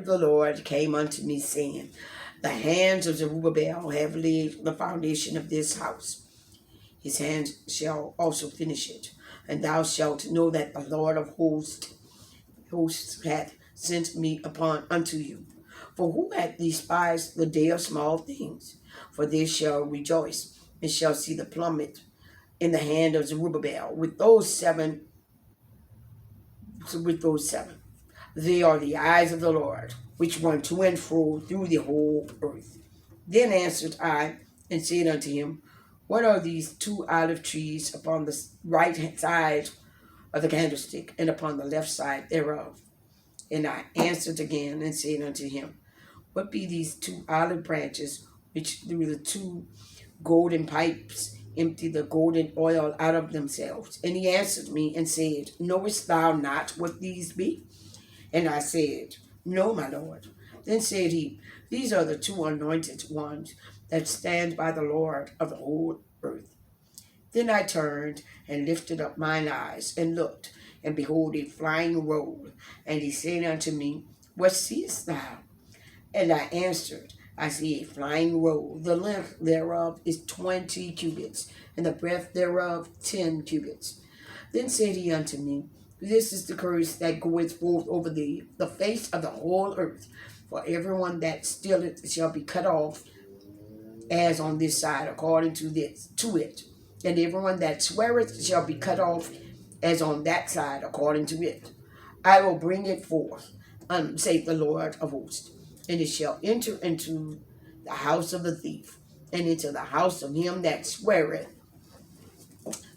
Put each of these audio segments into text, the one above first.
of the Lord came unto me, saying, The hands of Zerubbabel have laid the foundation of this house. His hands shall also finish it. And thou shalt know that the Lord of hosts hath sent me upon unto you. For who hath despised the day of small things? For they shall rejoice, and shall see the plummet in the hand of Zerubbabel with those seven. They are the eyes of the Lord, which run to and fro through the whole earth. Then answered I, and said unto him, What are these 2 olive trees upon the right side of the candlestick, and upon the left side thereof? And I answered again, and said unto him, What be these 2 olive branches, which through the 2 golden pipes empty the golden oil out of themselves? And he answered me, and said, Knowest thou not what these be? And I said, No, my Lord. Then said he, These are the 2 anointed ones that stand by the Lord of the whole earth. Then I turned and lifted up mine eyes and looked, and behold a flying roll. And he said unto me, What seest thou? And I answered, I see a flying roll. The length thereof is 20 cubits, and the breadth thereof 10 cubits. Then said he unto me, This is the curse that goeth forth over thee, the face of the whole earth. For everyone that stealeth shall be cut off, as on this side, according to it. And everyone that sweareth shall be cut off, as on that side, according to it. I will bring it forth, saith the Lord of hosts, and it shall enter into the house of the thief, and into the house of him that sweareth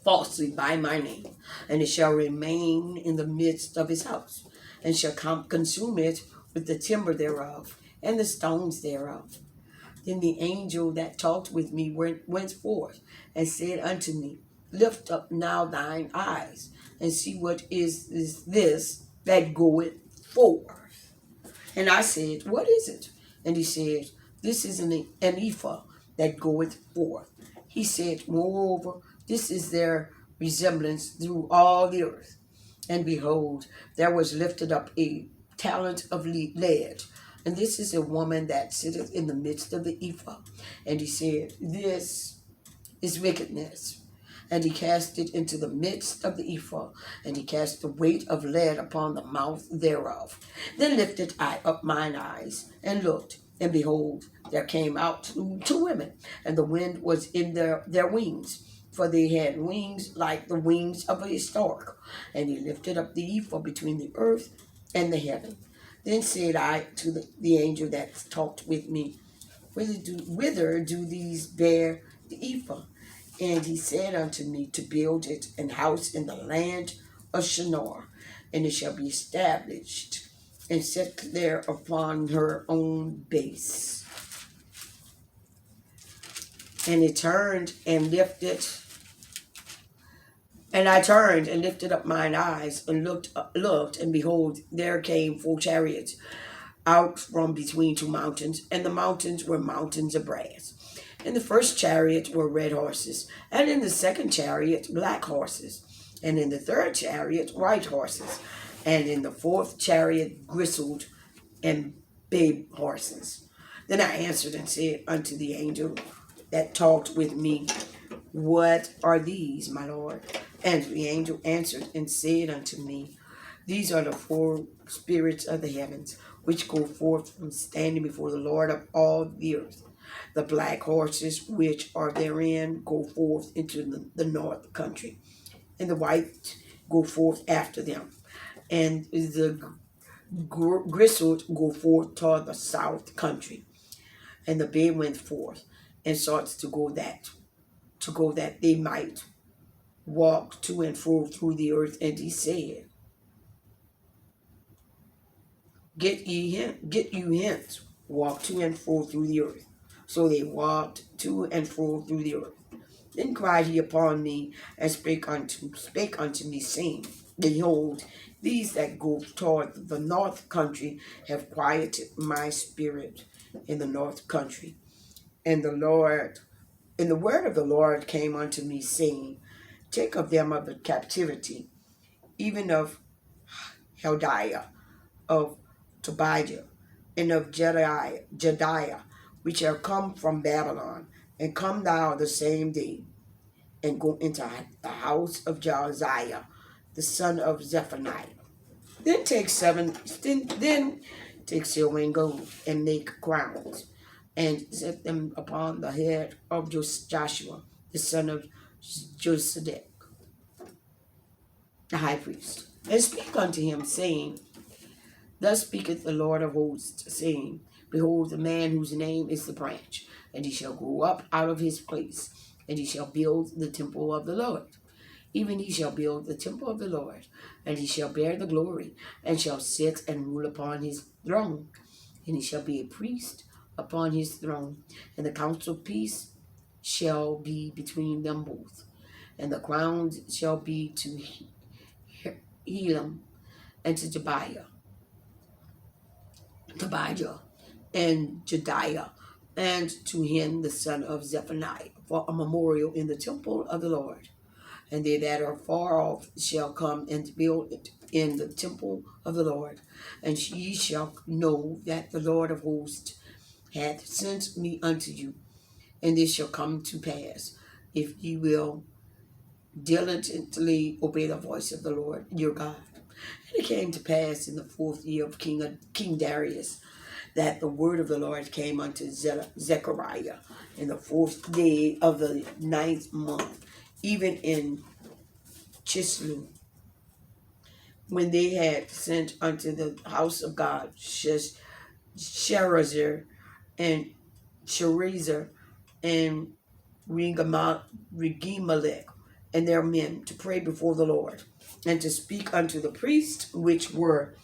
falsely by my name, and it shall remain in the midst of his house, and shall consume it with the timber thereof, and the stones thereof. Then the angel that talked with me went forth, and said unto me, Lift up now thine eyes, and see what is this that goeth forth. And I said, What is it? And he said, This is an ephah that goeth forth. He said, Moreover, this is their resemblance through all the earth. And behold, there was lifted up a talent of lead, and this is a woman that sitteth in the midst of the ephah. And he said, This is wickedness. And he cast it into the midst of the ephah, and he cast the weight of lead upon the mouth thereof. Then lifted I up mine eyes, and looked, and behold, there came out two women, and the wind was in their wings, for they had wings like the wings of a stork. And he lifted up the ephah between the earth and the heaven. Then said I to the angel that talked with me, Whither do these bear the ephah? And he said unto me, To build it an house in the land of Shinar, and it shall be established and set there upon her own base. And it turned and lifted, and I turned and lifted up mine eyes and looked, and behold, there came 4 chariots out from between 2 mountains, and the mountains were mountains of brass. In the first chariot were red horses, and in the second chariot black horses, and in the third chariot white horses, and in the fourth chariot grizzled and bay horses. Then I answered and said unto the angel that talked with me, What are these, my Lord? And the angel answered and said unto me, These are the 4 spirits of the heavens, which go forth from standing before the Lord of all the earth. The black horses which are therein go forth into the north country, and the white go forth after them, and the grizzled go forth toward the south country. And the bay went forth and sought to go that they might walk to and fro through the earth. And he said, Get you hence, walk to and fro through the earth. So they walked to and fro through the earth. Then cried he upon me, and spake unto me, saying, Behold, these that go toward the north country have quieted my spirit in the north country. And the word of the Lord came unto me, saying, Take of them of the captivity, even of Heldiah, of Tobiah, and of Jediah, which are come from Babylon, and come thou the same day, and go into the house of Josiah, the son of Zephaniah. Then take silver and gold, and make crowns, and set them upon the head of Joshua, the son of Josedek, the high priest, and speak unto him, saying, Thus speaketh the Lord of hosts, saying, Behold, the man whose name is the branch, and he shall grow up out of his place, and he shall build the temple of the Lord. Even he shall build the temple of the Lord, and he shall bear the glory, and shall sit and rule upon his throne. And he shall be a priest upon his throne, and the council of peace shall be between them both. And the crowns shall be to Elam and to Tobiah and Jediah, and to him the son of Zephaniah, for a memorial in the temple of the Lord. And they that are far off shall come and build it in the temple of the Lord. And ye shall know that the Lord of hosts hath sent me unto you. And this shall come to pass, if ye will diligently obey the voice of the Lord your God. And it came to pass in the 4th year of King Darius, that the word of the Lord came unto Zechariah in the 4th day of the 9th month, even in Chislu, when they had sent unto the house of God Sherezer and Sherezer and Regimelech and their men to pray before the Lord, and to speak unto the priests which were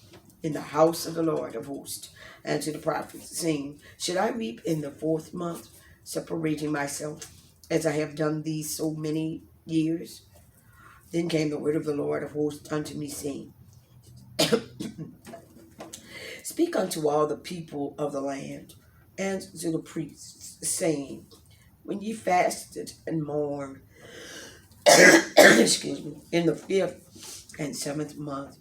in the house of the Lord of hosts, and to the prophets, saying, Should I weep in the 4th month, separating myself, as I have done these so many years? Then came the word of the Lord of hosts unto me, saying, Speak unto all the people of the land, and to the priests, saying, When ye fasted and mourned, excuse me, in the 5th and 7th month,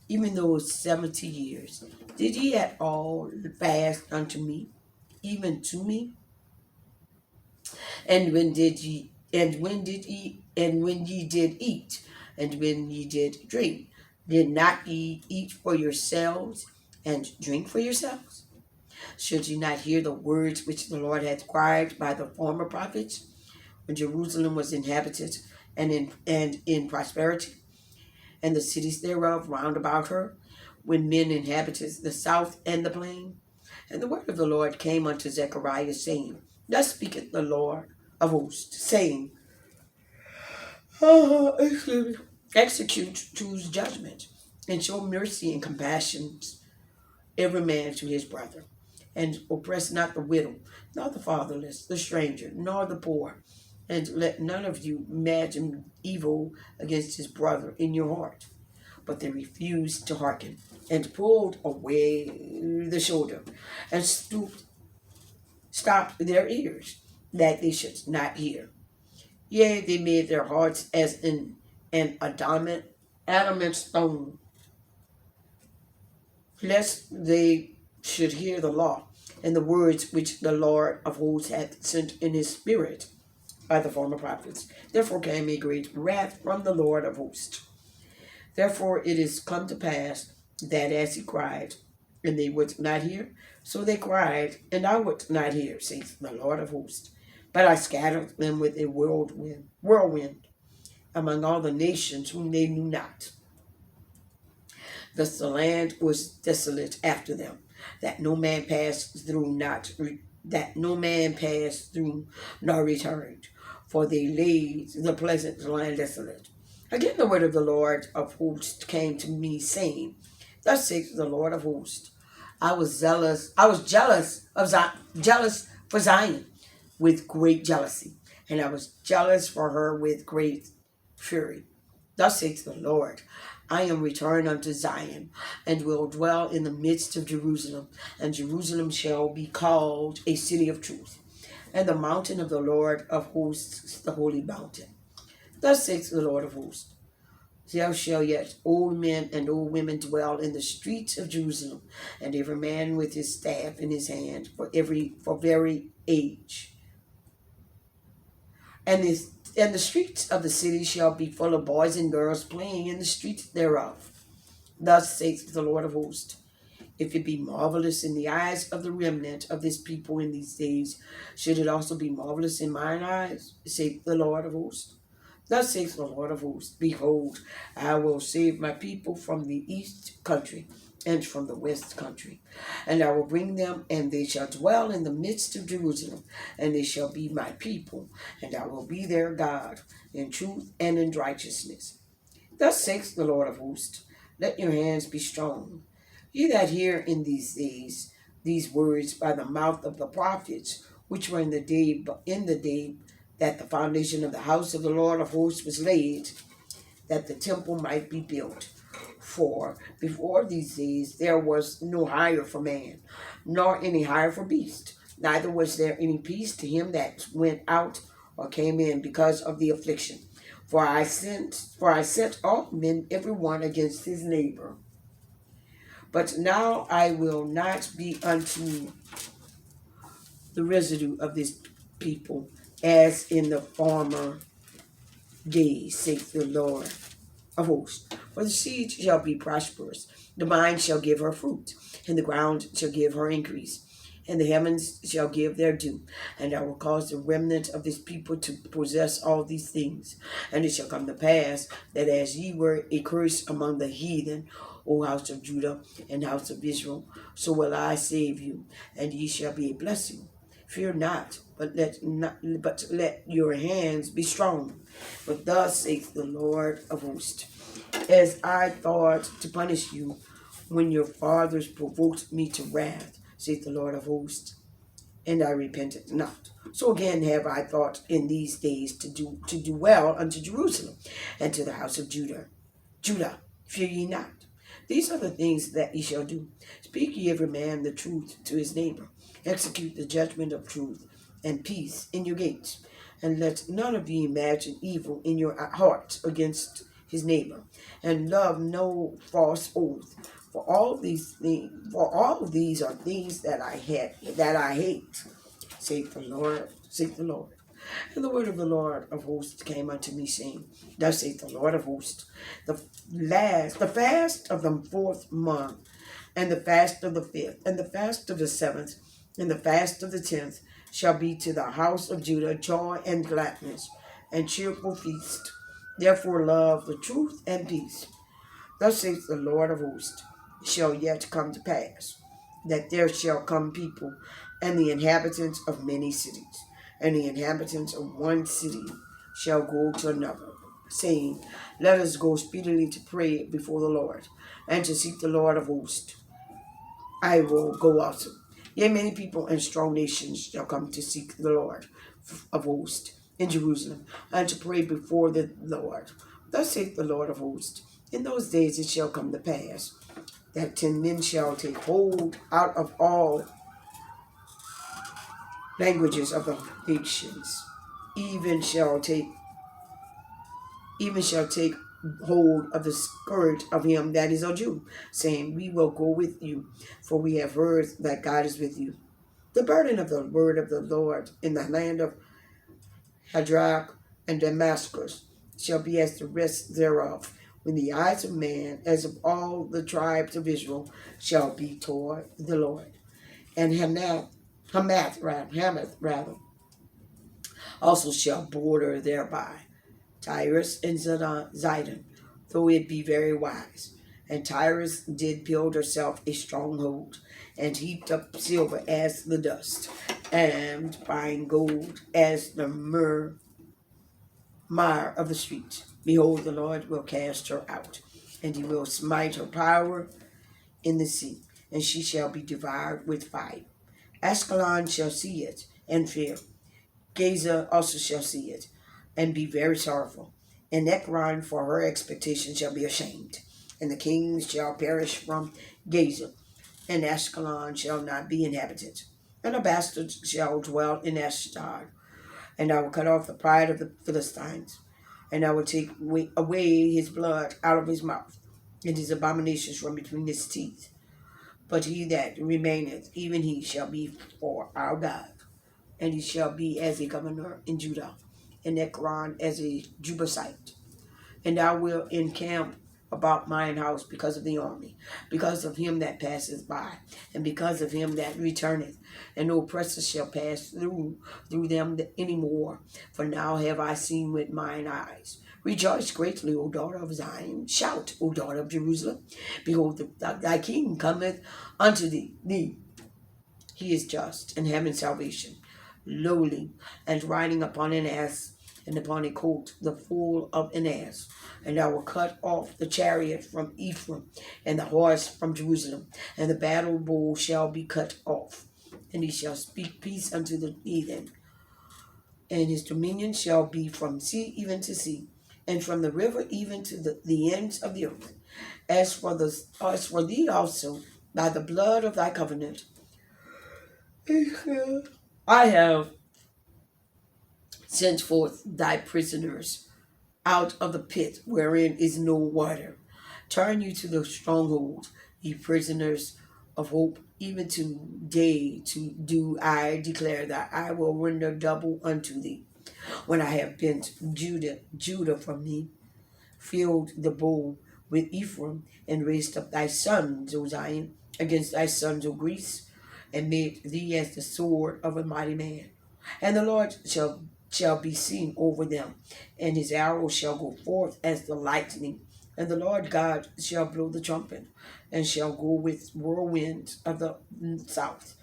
even those 70 years, did ye at all fast unto me, even to me? And when did ye did eat, and when ye did drink, did not ye eat for yourselves and drink for yourselves? Should ye not hear the words which the Lord had cried by the former prophets, when Jerusalem was inhabited and in prosperity, and the cities thereof round about her, when men inhabited the south and the plain? And the word of the Lord came unto Zechariah, saying, Thus speaketh the Lord of hosts, saying, Execute, choose judgment, and show mercy and compassion, every man to his brother, and oppress not the widow, nor the fatherless, the stranger, nor the poor, and let none of you imagine evil against his brother in your heart. But they refused to hearken, and pulled away the shoulder, and stopped their ears, that they should not hear. Yea, they made their hearts as in an adamant stone, lest they should hear the law and the words which the Lord of hosts hath sent in his spirit by the former prophets. Therefore came a great wrath from the Lord of hosts. Therefore it is come to pass that as he cried, and they would not hear, so they cried, and I would not hear, saith the Lord of hosts. But I scattered them with a whirlwind among all the nations whom they knew not. Thus the land was desolate after them, that no man passed through, nor returned, for they laid the pleasant land desolate. Again the word of the Lord of hosts came to me, saying, Thus saith the Lord of hosts, I was jealous for Zion with great jealousy, and I was jealous for her with great fury. Thus saith the Lord, I am returned unto Zion, and will dwell in the midst of Jerusalem, and Jerusalem shall be called a city of truth, and the mountain of the Lord of hosts, the holy mountain. Thus saith the Lord of hosts, There shall yet old men and old women dwell in the streets of Jerusalem, and every man with his staff in his hand, for very age. And the streets of the city shall be full of boys and girls playing in the streets thereof. Thus saith the Lord of hosts. If it be marvelous in the eyes of the remnant of this people in these days, should it also be marvelous in mine eyes, saith the Lord of hosts. Thus saith the Lord of hosts, behold, I will save my people from the east country and from the west country, and I will bring them, and they shall dwell in the midst of Jerusalem, and they shall be my people, and I will be their God, in truth and in righteousness. Thus saith the Lord of hosts, let your hands be strong. Ye that hear in these days these words by the mouth of the prophets, which were in the day that the foundation of the house of the Lord of hosts was laid, that the temple might be built. For before these days there was no hire for man, nor any hire for beast, neither was there any peace to him that went out or came in because of the affliction. For I sent all men every one against his neighbor. But now I will not be unto the residue of this people as in the former days, saith the Lord of hosts. For the seed shall be prosperous, the vine shall give her fruit, and the ground shall give her increase, and the heavens shall give their dew. And I will cause the remnant of this people to possess all these things. And it shall come to pass that as ye were a curse among the heathen, O house of Judah and house of Israel, so will I save you, and ye shall be a blessing. Fear not, but let your hands be strong. But thus saith the Lord of hosts, as I thought to punish you when your fathers provoked me to wrath, saith the Lord of hosts, and I repented not. So again have I thought in these days to do well unto Jerusalem and to the house of Judah. Judah, fear ye not. These are the things that ye shall do. Speak ye every man the truth to his neighbor. Execute the judgment of truth and peace in your gates. And let none of you imagine evil in your hearts against his neighbor. And love no false oath. For all of these are things that I hate, saith the Lord, saith the Lord. And the word of the Lord of hosts came unto me, saying, thus saith the Lord of hosts, the fast of the 4th month, and the fast of the 5th, and the fast of the 7th, and the fast of the 10th shall be to the house of Judah joy and gladness, and cheerful feast. Therefore love the truth and peace. Thus saith the Lord of hosts, it shall yet come to pass, that there shall come people, and the inhabitants of many cities, and the inhabitants of one city shall go to another, saying, let us go speedily to pray before the Lord, and to seek the Lord of hosts. I will go also. Yea, many people and strong nations shall come to seek the Lord of hosts in Jerusalem, and to pray before the Lord. Thus saith the Lord of hosts, in those days it shall come to pass, that 10 men shall take hold out of all languages of the nations, even shall take hold of the skirt of him that is a Jew, saying, we will go with you, for we have heard that God is with you. The burden of the word of the Lord in the land of Hadrach and Damascus shall be as the rest thereof, when the eyes of man, as of all the tribes of Israel, shall be toward the Lord. And Hamath also shall border thereby, Tyrus and Zidon, though it be very wise. And Tyrus did build herself a stronghold, and heaped up silver as the dust, and fine gold as the mire of the streets. Behold, the Lord will cast her out, and he will smite her power in the sea, and she shall be devoured with fire. Ascalon shall see it, and fear. Gaza also shall see it, and be very sorrowful. And Ekron for her expectation shall be ashamed. And the kings shall perish from Gaza, and Ascalon shall not be inhabited. And a bastard shall dwell in Ashdod, and I will cut off the pride of the Philistines. and I will take away his blood out of his mouth, and his abominations from between his teeth. But he that remaineth, even he shall be for our God, and he shall be as a governor in Judah, and Ekron as a Jebusite. And I will encamp about mine house because of the army, because of him that passeth by, and because of him that returneth. And no oppressor shall pass through them any more. For now have I seen with mine eyes. Rejoice greatly, O daughter of Zion. Shout, O daughter of Jerusalem. Behold, thy king cometh unto thee. He is just and having salvation, lowly, and riding upon an ass, and upon a colt, the foal of an ass. And I will cut off the chariot from Ephraim, and the horse from Jerusalem, and the battle bow shall be cut off. And he shall speak peace unto the heathen, and his dominion shall be from sea even to sea, and from the river even to the ends of the earth. As for thee also, by the blood of thy covenant, I have sent forth thy prisoners out of the pit wherein is no water. Turn you to the stronghold, ye prisoners of hope, even to day to do I declare that I will render double unto thee. When I have bent Judah from me, filled the bow with Ephraim, and raised up thy sons, O Zion, against thy sons, O Greece, and made thee as the sword of a mighty man. And the Lord shall be seen over them, and his arrow shall go forth as the lightning. And the Lord God shall blow the trumpet, and shall go with whirlwinds of the south.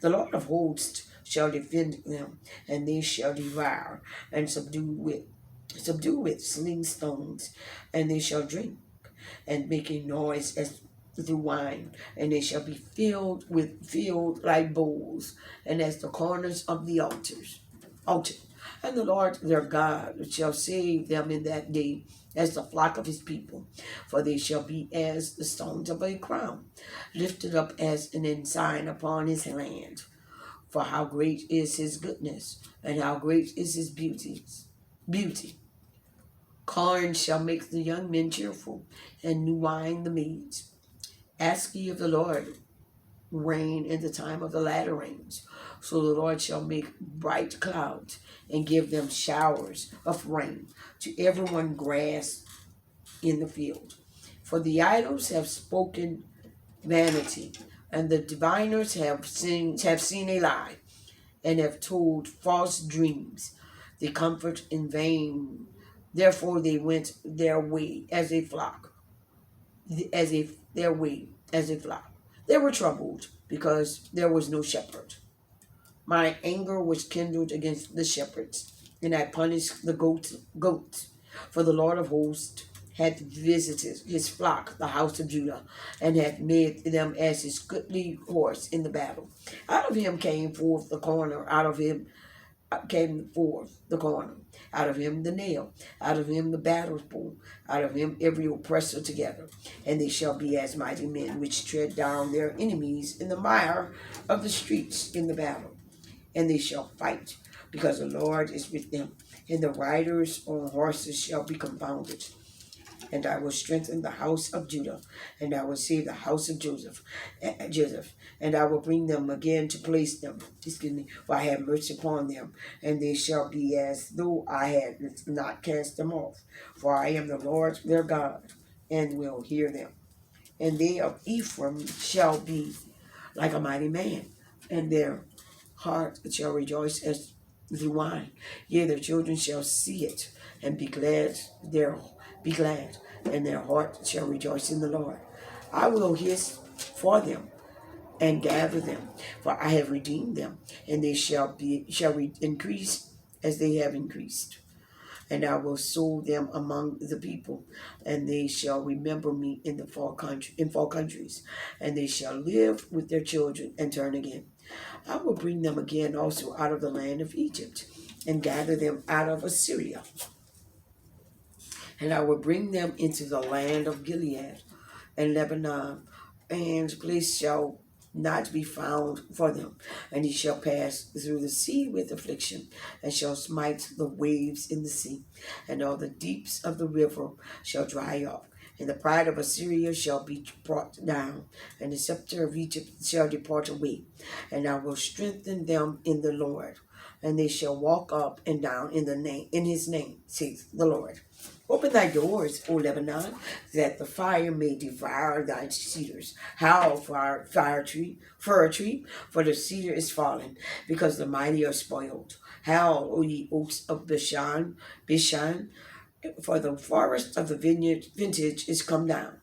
The Lord of hosts shall defend them, and they shall devour and subdue with sling stones, and they shall drink and make a noise as through wine, and they shall be filled like bowls, and as the corners of the altar. And the Lord their God shall save them in that day as the flock of his people, for they shall be as the stones of a crown, lifted up as an ensign upon his land. For how great is his goodness, and how great is his beauty. Corn shall make the young men cheerful, and new wine the maids. Ask ye of the Lord rain in the time of the latter rains. So the Lord shall make bright clouds, and give them showers of rain to everyone grass in the field. For the idols have spoken vanity, and the diviners have seen a lie, and have told false dreams. They comfort in vain. Therefore they went their way as a flock, their way as a flock. They were troubled because there was no shepherd. My anger was kindled against the shepherds, and I punished the goats. For the Lord of hosts had visited his flock, the house of Judah, and had made them as his goodly horse in the battle. Out of him came forth the corner, out of him came forth the corner, out of him the nail, out of him the battle spool, out of him every oppressor together. And they shall be as mighty men which tread down their enemies in the mire of the streets in the battle. And they shall fight, because the Lord is with them, and the riders on horses shall be confounded. And I will strengthen the house of Judah, and I will save the house of Joseph, and I will bring them again to place them. For I have mercy upon them, and they shall be as though I had not cast them off. For I am the Lord their God, and will hear them. And they of Ephraim shall be like a mighty man, and their heart shall rejoice as the wine. Yea, their children shall see it, and be glad, and their heart shall rejoice in the Lord. I will hiss for them and gather them, for I have redeemed them, and they shall increase as they have increased. And I will sow them among the people, and they shall remember me in far countries, and they shall live with their children and turn again. I will bring them again also out of the land of Egypt, and gather them out of Assyria. And I will bring them into the land of Gilead and Lebanon, and place shall not be found for them. And he shall pass through the sea with affliction, and shall smite the waves in the sea, and all the deeps of the river shall dry up. And the pride of Assyria shall be brought down, and the scepter of Egypt shall depart away. And I will strengthen them in the Lord, and they shall walk up and down in his name, saith the Lord. Open thy doors, O Lebanon, that the fire may devour thy cedars. Howl, fir tree, for the cedar is fallen, because the mighty are spoiled. Howl, O ye oaks of Bashan, for the forest of the vintage is come down.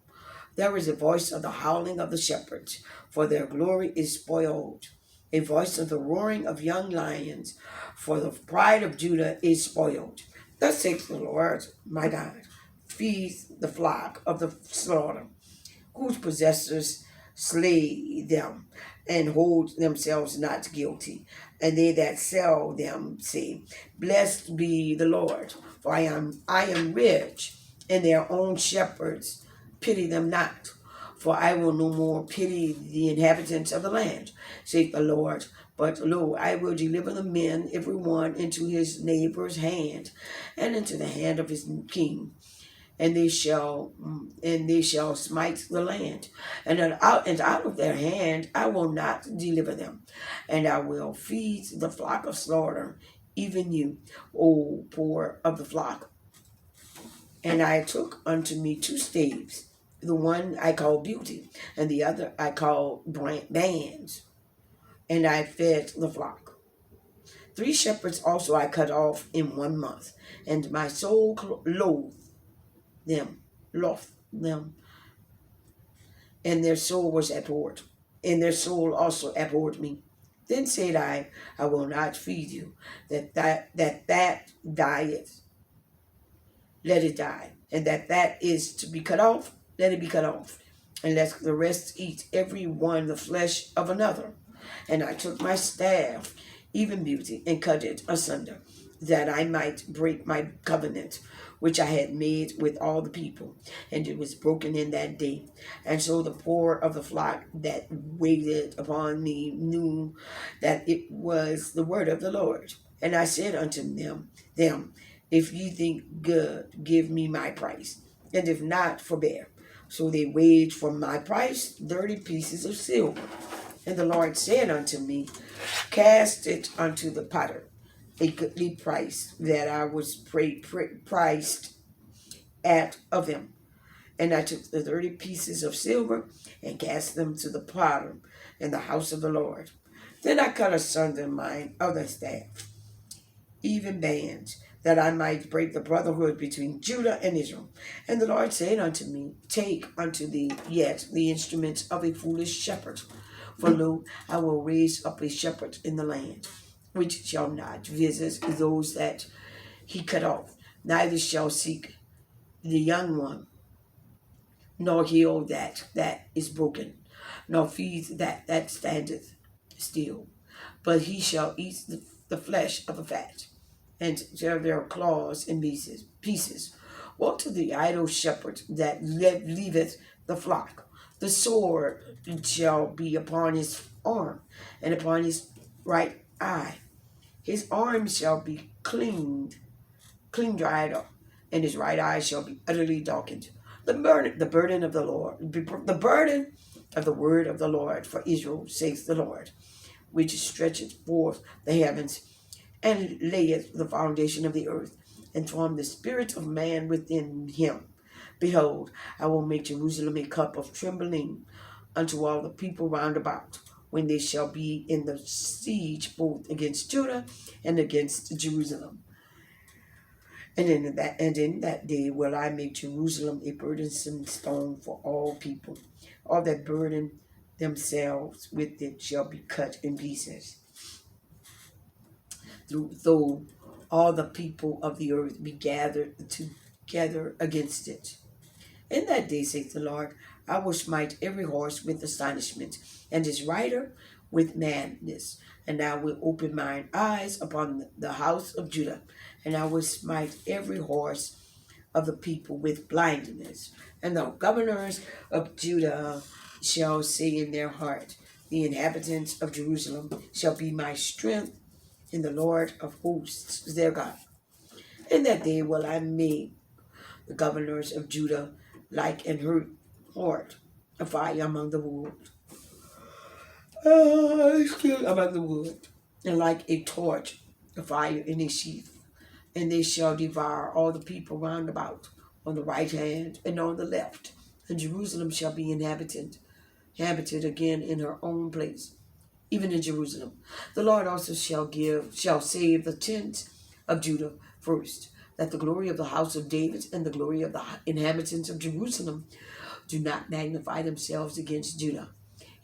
There is a voice of the howling of the shepherds, for their glory is spoiled. A voice of the roaring of young lions, for the pride of Judah is spoiled. Thus saith the Lord, my God, feed the flock of the slaughter, whose possessors slay them, and hold themselves not guilty. And they that sell them say, Blessed be the Lord, for I am rich, and their own shepherds pity them not. For I will no more pity the inhabitants of the land, saith the Lord. But lo, I will deliver the men, every one into his neighbor's hand, and into the hand of his king. And they shall smite the land, and out of their hand I will not deliver them, and I will feed the flock of slaughter, even you, O poor of the flock. And I took unto me 2 staves, the one I call beauty, and the other I call bands, and I fed the flock. 3 shepherds also I cut off in 1 month, and my soul lost them, and their soul was abhorred, and their soul also abhorred me. Then said I will not feed you, that dieth, let it die, and that is to be cut off, let it be cut off, and let the rest eat every one the flesh of another. And I took my staff, even beauty, and cut it asunder, that I might break my covenant, which I had made with all the people. And it was broken in that day. And so the poor of the flock that waited upon me knew that it was the word of the Lord. And I said unto them, if ye think good, give me my price, and if not, forbear. So they weighed for my price 30 pieces of silver. And the Lord said unto me, Cast it unto the potter, a goodly price that I was priced at of him. And I took the 30 pieces of silver and cast them to the potter in the house of the Lord. Then I cut asunder mine other staff, even bands, that I might break the brotherhood between Judah and Israel. And the Lord said unto me, Take unto thee yet the instruments of a foolish shepherd. For lo, I will raise up a shepherd in the land, which shall not visit those that he cut off, neither shall seek the young one, nor heal that is broken, nor feed that standeth still. But he shall eat the flesh of the fat, and tear their claws in pieces. Woe to the idle shepherd that leaveth the flock. The sword shall be upon his arm, and upon his right eye. His arm shall be clean dried up, and his right eye shall be utterly darkened. The burden of the Lord, the burden of the word of the Lord for Israel, saith the Lord, which stretcheth forth the heavens, and layeth the foundation of the earth, and formed the spirit of man within him. Behold, I will make Jerusalem a cup of trembling unto all the people round about, when they shall be in the siege both against Judah and against Jerusalem. And in that day will I make Jerusalem a burdensome stone for all people. All that burden themselves with it shall be cut in pieces. Though all the people of the earth be gathered together against it. In that day, saith the Lord, I will smite every horse with astonishment, and his rider with madness. And I will open mine eyes upon the house of Judah, and I will smite every horse of the people with blindness. And the governors of Judah shall say in their heart, the inhabitants of Jerusalem shall be my strength in the Lord of hosts, their God. In that day will I make the governors of Judah like an horde of fire among the wood. Among the wood, and like a torch of fire in a sheath. And they shall devour all the people round about, on the right hand and on the left. And Jerusalem shall be inhabited again in her own place, even in Jerusalem. The Lord also shall save the tents of Judah first, that the glory of the house of David and the glory of the inhabitants of Jerusalem do not magnify themselves against Judah.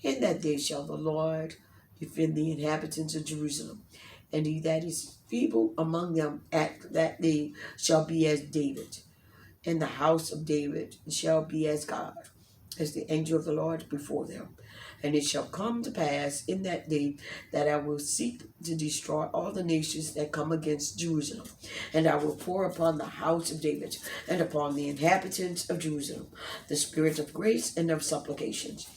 In that day shall the Lord defend the inhabitants of Jerusalem, and he that is feeble among them at that day shall be as David, and the house of David shall be as God, as the angel of the Lord before them. And it shall come to pass in that day that I will seek to destroy all the nations that come against Jerusalem. And I will pour upon the house of David and upon the inhabitants of Jerusalem the spirit of grace and of supplications.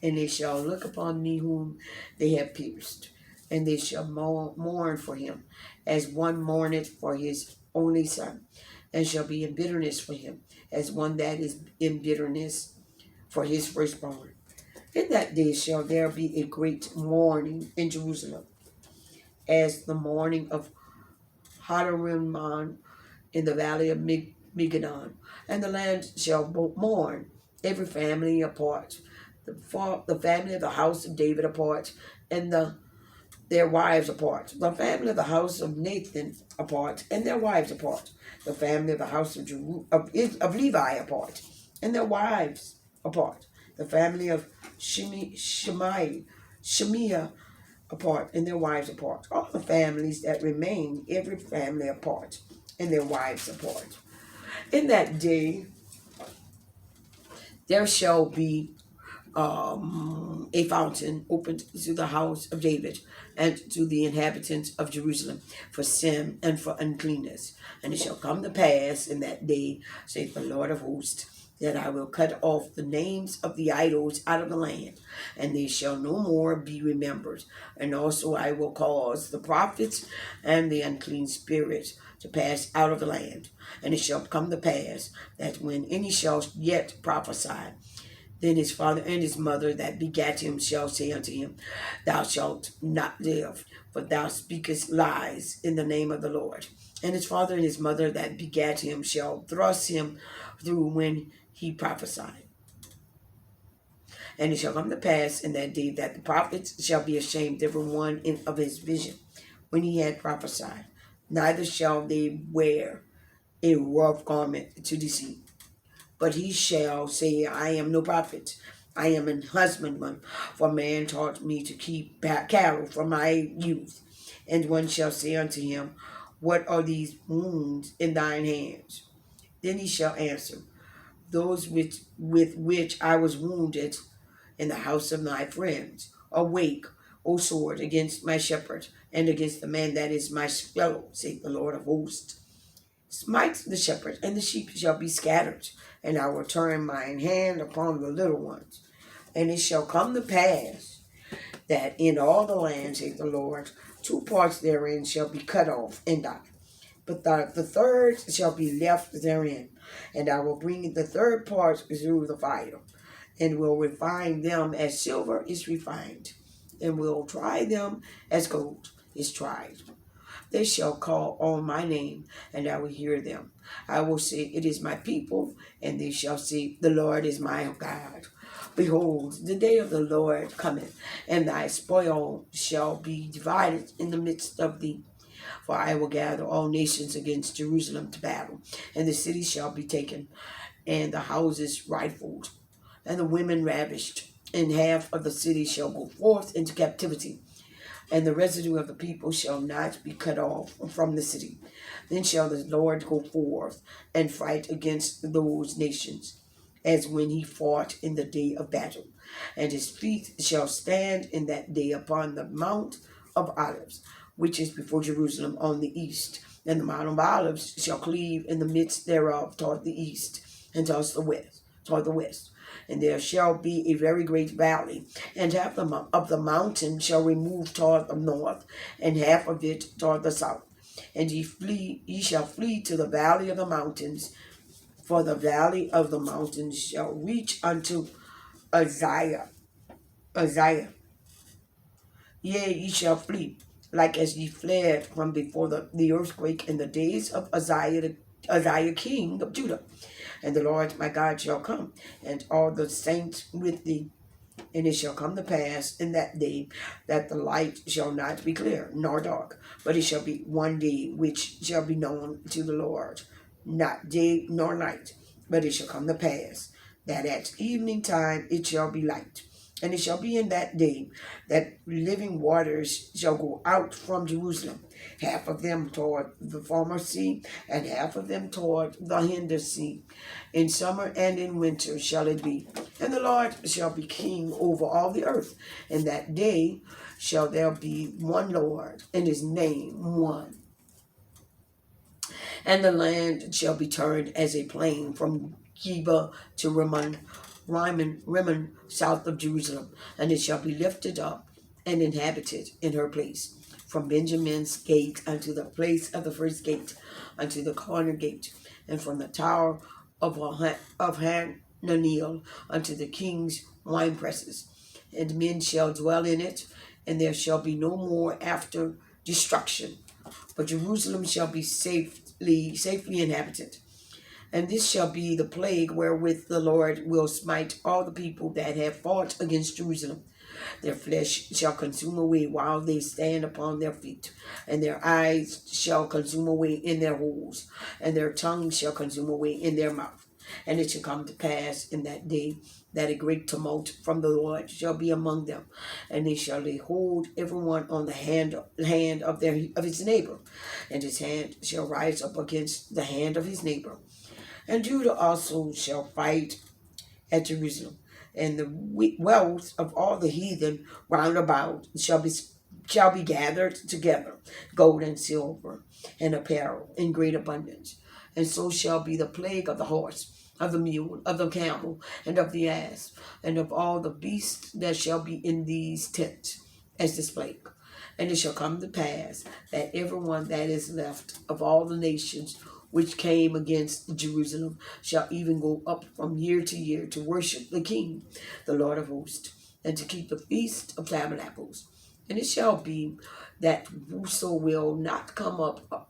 And they shall look upon me whom they have pierced, and they shall mourn for him, as one mourneth for his only son, and shall be in bitterness for him, as one that is in bitterness for his firstborn. In that day shall there be a great mourning in Jerusalem, as the mourning of Hadarimon in the valley of Megiddon, and the land shall mourn, every family apart, the family of the house of David apart, and their wives apart, the family of the house of Nathan apart, and their wives apart, the family of the house of Levi apart, and their wives apart, the family of Shemiah apart, and their wives apart, all the families that remain, every family apart, and their wives apart. In that day there shall be a fountain opened to the house of David and to the inhabitants of Jerusalem for sin and for uncleanness. And it shall come to pass in that day, saith the Lord of hosts, that I will cut off the names of the idols out of the land, and they shall no more be remembered. And also I will cause the prophets and the unclean spirits to pass out of the land. And it shall come to pass that when any shall yet prophesy, then his father and his mother that begat him shall say unto him, Thou shalt not live, for thou speakest lies in the name of the Lord. And his father and his mother that begat him shall thrust him through when he prophesied. And it shall come to pass in that day that the prophets shall be ashamed, every one of his vision, when he had prophesied. Neither shall they wear a rough garment to deceive. But he shall say, I am no prophet. I am an husbandman, for man taught me to keep cattle from my youth. And one shall say unto him, What are these wounds in thine hands? Then he shall answer, Those with which I was wounded in the house of my friends. Awake, O sword, against my shepherd, and against the man that is my fellow, saith the Lord of hosts. Smite the shepherd, and the sheep shall be scattered, and I will turn mine hand upon the little ones. And it shall come to pass that in all the land, saith the Lord, 2 parts therein shall be cut off and die, but the third shall be left therein. And I will bring the third part through the fire, and will refine them as silver is refined, and will try them as gold is tried. They shall call on my name, and I will hear them. I will say, It is my people, and they shall say, The Lord is my God. Behold, the day of the Lord cometh, and thy spoil shall be divided in the midst of thee. For I will gather all nations against Jerusalem to battle, and the city shall be taken, and the houses rifled, and the women ravished, and half of the city shall go forth into captivity, and the residue of the people shall not be cut off from the city. Then shall the Lord go forth and fight against those nations, as when he fought in the day of battle. And his feet shall stand in that day upon the Mount of Olives, which is before Jerusalem on the east. And the Mount of Olives shall cleave in the midst thereof toward the east, and toward the west. and there shall be a very great valley, and half of the mountain shall remove toward the north, and half of it toward the south. And ye shall flee to the valley of the mountains, for the valley of the mountains shall reach unto Uzziah. Uzziah. Yea, ye shall flee, like as ye fled from before the earthquake in the days of Uzziah king of Judah. And the Lord my God shall come, and all the saints with thee. And it shall come to pass in that day that the light shall not be clear nor dark, but it shall be one day which shall be known to the Lord, not day nor night. But it shall come to pass that at evening time it shall be light. And it shall be in that day that living waters shall go out from Jerusalem, half of them toward the former sea, and half of them toward the hinder sea. In summer and in winter shall it be. And the Lord shall be king over all the earth. In that day shall there be one Lord, and his name one. And the land shall be turned as a plain from Geba to Rimmon, south of Jerusalem, and it shall be lifted up and inhabited in her place, from Benjamin's gate unto the place of the first gate, unto the corner gate, and from the tower of Hananiel unto the king's wine presses. And men shall dwell in it, and there shall be no more after destruction, but Jerusalem shall be safely inhabited. And this shall be the plague wherewith the Lord will smite all the people that have fought against Jerusalem. Their flesh shall consume away while they stand upon their feet, and their eyes shall consume away in their holes, and their tongue shall consume away in their mouth. And it shall come to pass in that day that a great tumult from the Lord shall be among them, and they shall lay hold everyone on the hand of his neighbor, and his hand shall rise up against the hand of his neighbor. And Judah also shall fight at Jerusalem, and the wealth of all the heathen round about shall be gathered together, gold and silver, and apparel in great abundance. And so shall be the plague of the horse, of the mule, of the camel, and of the ass, and of all the beasts that shall be in these tents, as this plague. And it shall come to pass that everyone that is left of all the nations which came against Jerusalem shall even go up from year to year to worship the King, the Lord of hosts, and to keep the feast of tabernacles. And it shall be that whoso will not come up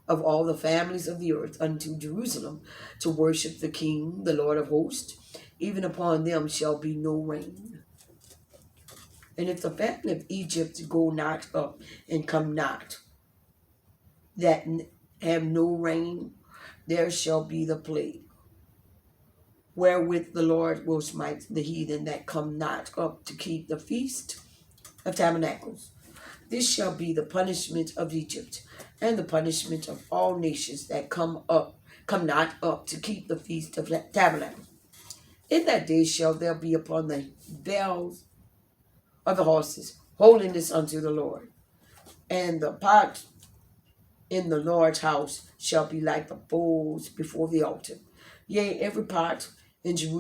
of all the families of the earth unto Jerusalem to worship the King, the Lord of hosts, even upon them shall be no rain. And if the famine of Egypt go not up and come not, that have no rain, there shall be the plague, wherewith the Lord will smite the heathen that come not up to keep the feast of tabernacles. This shall be the punishment of Egypt, and the punishment of all nations that come not up to keep the feast of tabernacles. In that day shall there be upon the bells of the horses holiness unto the Lord, and the pot in the Lord's house shall be like the bowls before the altar. Yea, every pot in Jerusalem